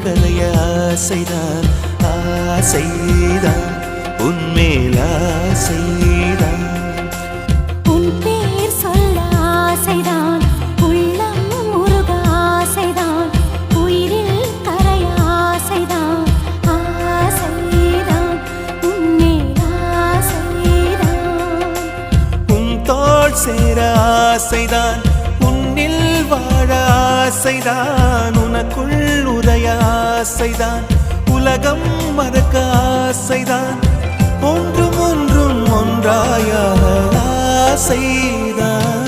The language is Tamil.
கலைய ஆசைதான் ஆசைதான் உன்மேல் ஆசைதான் உன் பேர் சொல்ல ஆசைதான் உள்ளம் முருக ஆசைதான் உயிரில் கரைய ஆசைதான் ஆசைதான் உன்மேல் ஆசைதான் உன் தோள் சேர ஆசைதான் உன்னில் வாழ ஆசைதான் உனக்குள் உதய ஆசைதான் உலகம் மறக்க ஆசைதான் ஒன்றும் ஒன்றும் ஒன்றாய ஆசைதான்